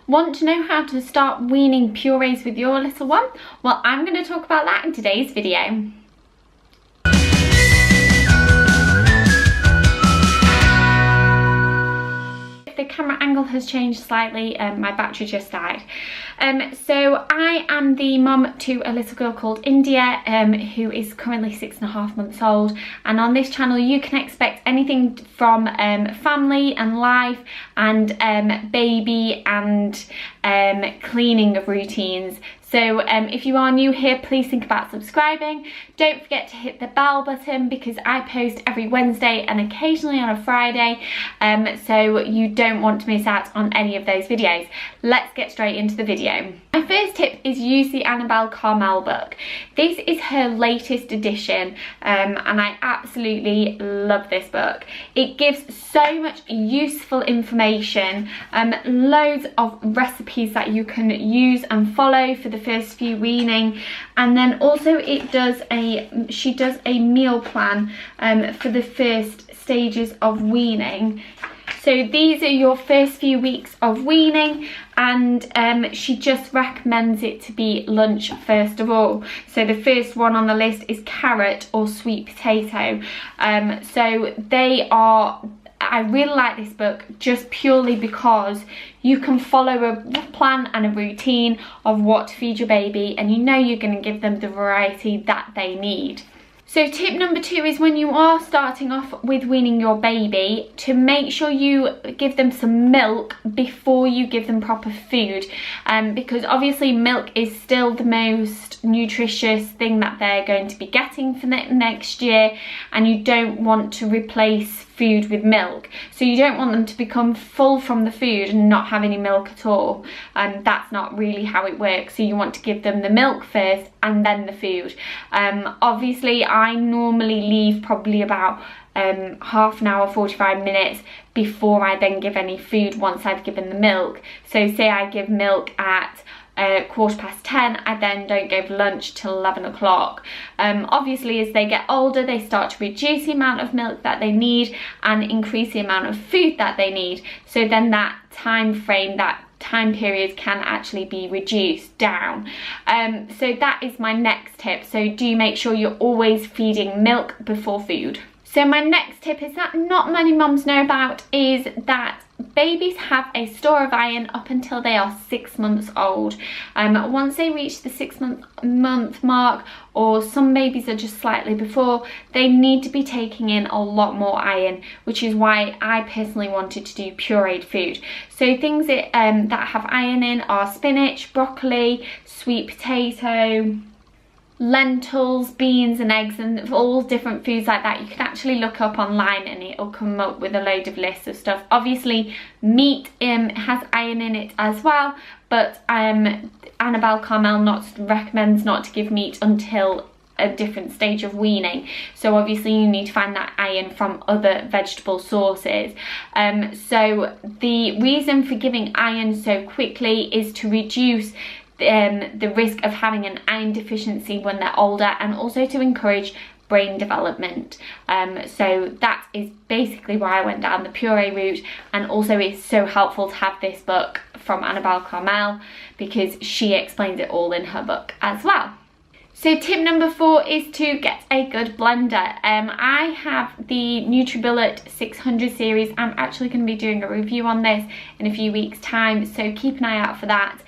Want to know how to start weaning purees with your little one? Well, I'm going to talk about that in today's video. The camera angle has changed slightly, my battery just died. So I am the mum to a little girl called India, who is currently 6.5 months old, and on this channel you can expect anything from family and life and baby and cleaning routines. So if you are new here, please think about subscribing. Don't forget to hit the bell button because I post every Wednesday and occasionally on a Friday, so you don't want to miss out on any of those videos. Let's get straight into the video. My first tip is use the Annabel Karmel book. This is her latest edition, and I absolutely love this book. It gives so much useful information, loads of recipes that you can use and follow for the first few weaning, and then also she does a meal plan for the first stages of weaning. So these are your first few weeks of weaning, and she just recommends it to be lunch first of all. So the first one on the list is carrot or sweet potato. I really like this book just purely because you can follow a plan and a routine of what to feed your baby, and you know you're going to give them the variety that they need. So tip number 2 is when you are starting off with weaning your baby, to make sure you give them some milk before you give them proper food, because obviously milk is still the most nutritious thing that they're going to be getting for the next year, and you don't want to replace food with milk. So you don't want them to become full from the food and not have any milk at all, and that's not really how it works. So you want to give them the milk first and then the food. Obviously I normally leave probably about half an hour, 45 minutes before I then give any food once I've given the milk. So say I give milk at 10:15, I then don't give lunch till 11 o'clock. Obviously as they get older they start to reduce the amount of milk that they need and increase the amount of food that they need, so then that time frame, that time period can actually be reduced down. So that is my next tip. So do make sure you're always feeding milk before food. So my next tip is that not many mums know about, is that babies have a store of iron up until they are 6 months old. Once they reach the 6-month mark, or some babies are just slightly before, they need to be taking in a lot more iron, which is why I personally wanted to do pureed food. So things that have iron in are spinach, broccoli, sweet potato, lentils, beans and eggs, and all different foods like that. You can actually look up online and it'll come up with a load of lists of stuff. Obviously meat has iron in it as well, but Annabel Karmel recommends not to give meat until a different stage of weaning. So obviously you need to find that iron from other vegetable sources. So the reason for giving iron so quickly is to reduce the risk of having an iron deficiency when they're older, and also to encourage brain development. So that is basically why I went down the puree route, and also it's so helpful to have this book from Annabel Karmel because she explains it all in her book as well. So tip number 4 is to get a good blender. I have the NutriBullet 600 series. I'm actually going to be doing a review on this in a few weeks time, so keep an eye out for that.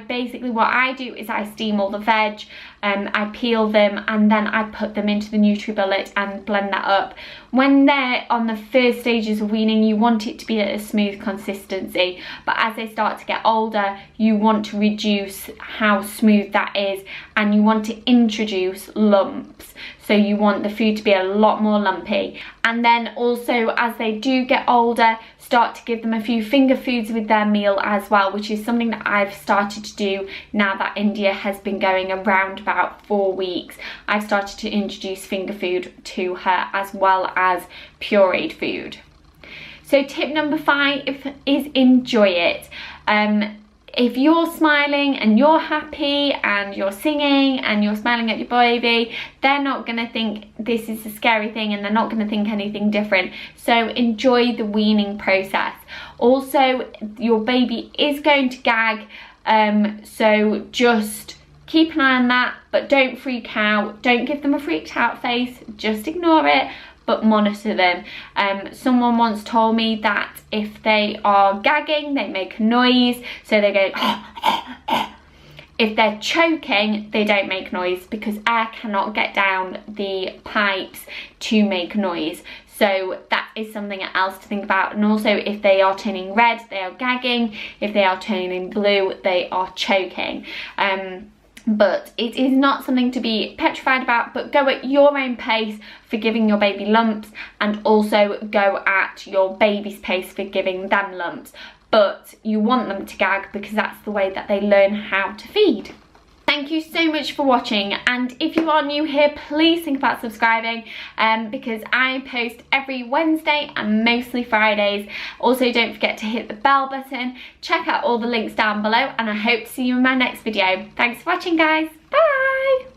Basically what I do is I steam all the veg, I peel them, and then I put them into the NutriBullet and blend that up. When they're on the first stages of weaning, you want it to be at a smooth consistency, but as they start to get older, you want to reduce how smooth that is, and you want to introduce lumps. So you want the food to be a lot more lumpy. And then also as they do get older, start to give them a few finger foods with their meal as well, which is something that I've started to do now that India has been going around about 4 weeks. I've started to introduce finger food to her as well as pureed food. So tip number 5 is enjoy it. if you're smiling and you're happy and you're singing and you're smiling at your baby, they're not going to think this is a scary thing, and they're not going to think anything different. So enjoy the weaning process. Also, your baby is going to gag, so just keep an eye on that, but don't freak out. Don't give them a freaked out face, just ignore it, but monitor them. Someone once told me that if they are gagging, they make a noise, so they go if they're choking, they don't make noise, because air cannot get down the pipes to make noise. So that is something else to think about. And also, if they are turning red, they are gagging. If they are turning blue, they are choking. But it is not something to be petrified about, but go at your own pace for giving your baby lumps, and also go at your baby's pace for giving them lumps. But you want them to gag, because that's the way that they learn how to feed. Thank you so much for watching, and if you are new here, please think about subscribing, because I post every Wednesday and mostly Fridays. Also, don't forget to hit the bell button. Check out all the links down below, and I hope to see you in my next video. Thanks for watching, guys. Bye!